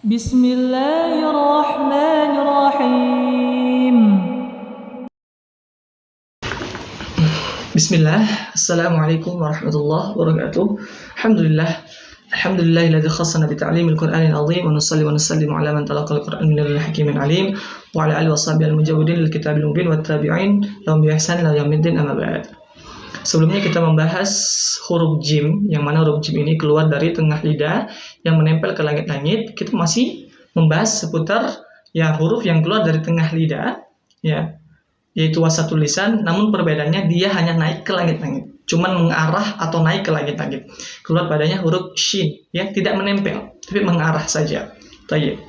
Bismillahirrahmanirrahim. Bismillah, Assalamualaikum warahmatullahi wabarakatuh. Alhamdulillahilladzi khassana bi ta'limil Qur'anil 'azim wa nusalli wa nusallimu ala man talaqal Qur'an minal hakimin 'alim wa ala alihi washabihi al-mujawwidin lil kitabil mubin wat tabi'in lahum bi ihsan ila yaumiddin amma ba'd. Sebelumnya kita membahas huruf jim, yang mana huruf jim ini keluar dari tengah lidah yang menempel ke langit-langit. Kita masih membahas seputar huruf yang keluar dari tengah lidah, yaitu wasatul lisan, namun perbedaannya dia hanya naik ke langit-langit, cuman mengarah atau naik ke langit-langit. Keluar padanya huruf shin, tidak menempel, tapi mengarah saja. Tayyib.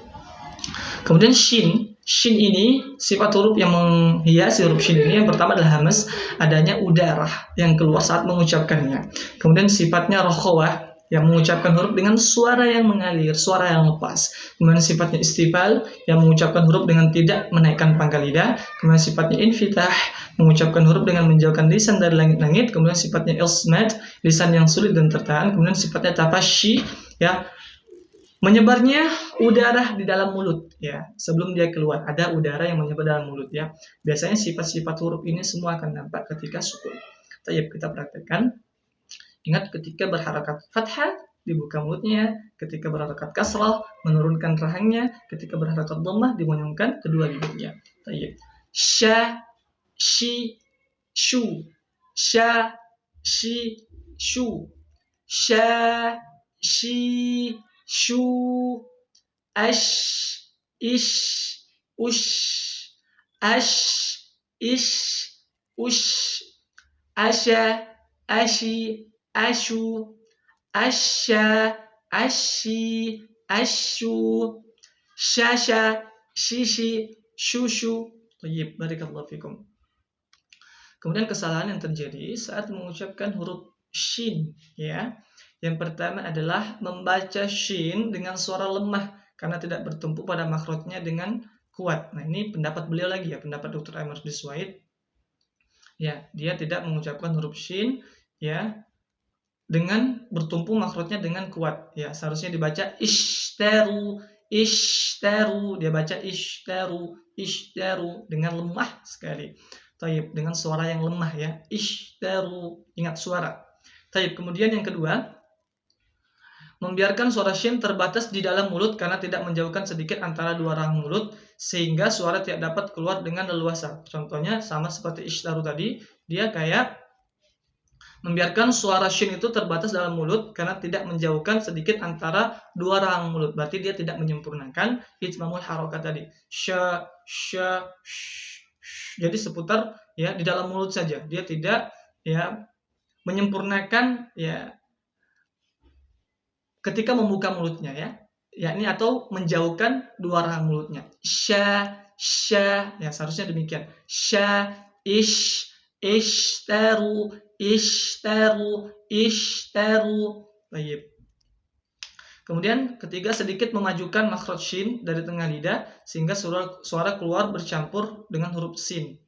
Kemudian shin ini sifat huruf yang menghiasi huruf shin ini yang pertama adalah hamas, adanya udara yang keluar saat mengucapkannya. Kemudian sifatnya rokhawah, yang mengucapkan huruf dengan suara yang mengalir, suara yang lepas. Kemudian sifatnya istifal, yang mengucapkan huruf dengan tidak menaikkan pangkal lidah. Kemudian sifatnya infitah, mengucapkan huruf dengan menjauhkan lisan dari langit-langit. Kemudian sifatnya ismat, lisan yang sulit dan tertahan. Kemudian sifatnya tafashi, menyebarnya udara di dalam mulut, sebelum dia keluar ada udara yang menyebar dalam mulut, Biasanya sifat-sifat huruf ini semua akan nampak ketika sukun. Kita praktekkan. Ingat, ketika berharakat fathah dibuka mulutnya, ketika berharakat kasrah menurunkan rahangnya, ketika berharakat dhammah dimonyongkan kedua bibirnya. Sya, shi, shu, sya, shi, shu, sya, shi, shu, ash, ish, ush, ash, ish, ush, asya, ashi, ashu, asya, ashi, ashu, syasha, shishi, shushu. Tayyib, barakallahu fikum. Kemudian kesalahan yang terjadi saat mengucapkan huruf shin, Yang pertama adalah membaca shin dengan suara lemah karena tidak bertumpu pada makhrajnya dengan kuat. Nah, ini pendapat beliau lagi, pendapat Dr. Ahmad Biswaid. Dia tidak mengucapkan huruf shin dengan bertumpu makhrajnya dengan kuat. Seharusnya dibaca ishtaru, ishtaru. Dia baca ishtaru, ishtaru dengan lemah sekali. Tayyib, dengan suara yang lemah, ishtaru. Ingat suara. Tayyib. Kemudian yang kedua, membiarkan suara shin terbatas di dalam mulut karena tidak menjauhkan sedikit antara dua rahang mulut sehingga suara tidak dapat keluar dengan leluasa. Contohnya sama seperti ishtaru tadi, dia kayak membiarkan suara shin itu terbatas dalam mulut karena tidak menjauhkan sedikit antara dua rahang mulut. Berarti dia tidak menyempurnakan itmamul harokat tadi. Sya, sya, sh. Jadi seputar di dalam mulut saja. Dia tidak menyempurnakan ketika membuka mulutnya, yakni atau menjauhkan dua rahang mulutnya. Sya, sya, seharusnya demikian. Sya, ish, ishtaru, ishtaru, ishtaru. Baik. Kemudian ketiga, sedikit memajukan makhraj shin dari tengah lidah sehingga suara keluar bercampur dengan huruf sin.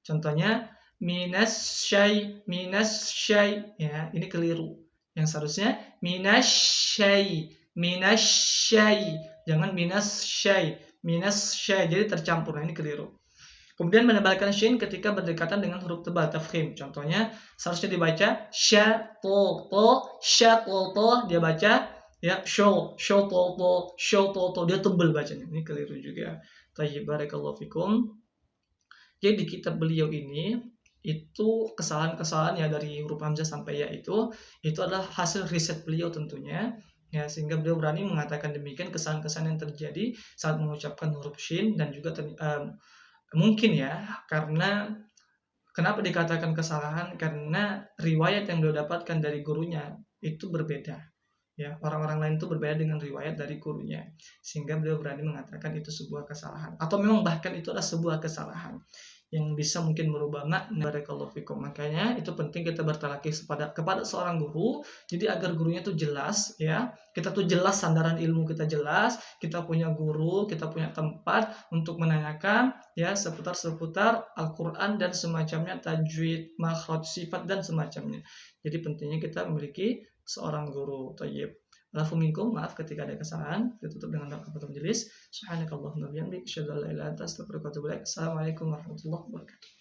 Contohnya minas syai, minas syai. Ini keliru. Yang seharusnya minas syai, minas syai. Jangan minas syai, minas syai. Jadi tercampur. Ini keliru. Kemudian menebalkan shin ketika berdekatan dengan huruf tebal tafkhim. Contohnya seharusnya dibaca sya to to, sya to to. Dia baca show to to, show to to. Dia tebal bacanya. Ini keliru juga. Tayyib, barakallahu fikum. Jadi di kitab beliau ini itu kesalahan-kesalahan dari huruf hamzah sampai ya itu adalah hasil riset beliau tentunya, sehingga beliau berani mengatakan demikian kesalahan-kesalahan yang terjadi saat mengucapkan huruf shin. Dan juga mungkin karena kenapa dikatakan kesalahan, karena riwayat yang beliau dapatkan dari gurunya itu berbeda, orang-orang lain itu berbeda dengan riwayat dari gurunya, sehingga beliau berani mengatakan itu sebuah kesalahan, atau memang bahkan itu adalah sebuah kesalahan yang bisa mungkin merubah makna. Barakallahu fikum. Makanya itu penting kita bertalaki kepada seorang guru, jadi agar gurunya itu jelas, kita tuh jelas, sandaran ilmu kita jelas, kita punya guru, kita punya tempat untuk menanyakan seputar Al-Quran dan semacamnya, tajwid, makhraj, sifat dan semacamnya. Jadi pentingnya kita memiliki seorang guru. Tayyib. Alafu minkum, maaf ketika ada kesalahan. Ditutup dengan doa kafaratul majelis. Subhanakallahumma wa bihamdika asyhadu an la ilaha illa anta astaghfiruka wa atubu ilaik. Assalamualaikum warahmatullahi wabarakatuh.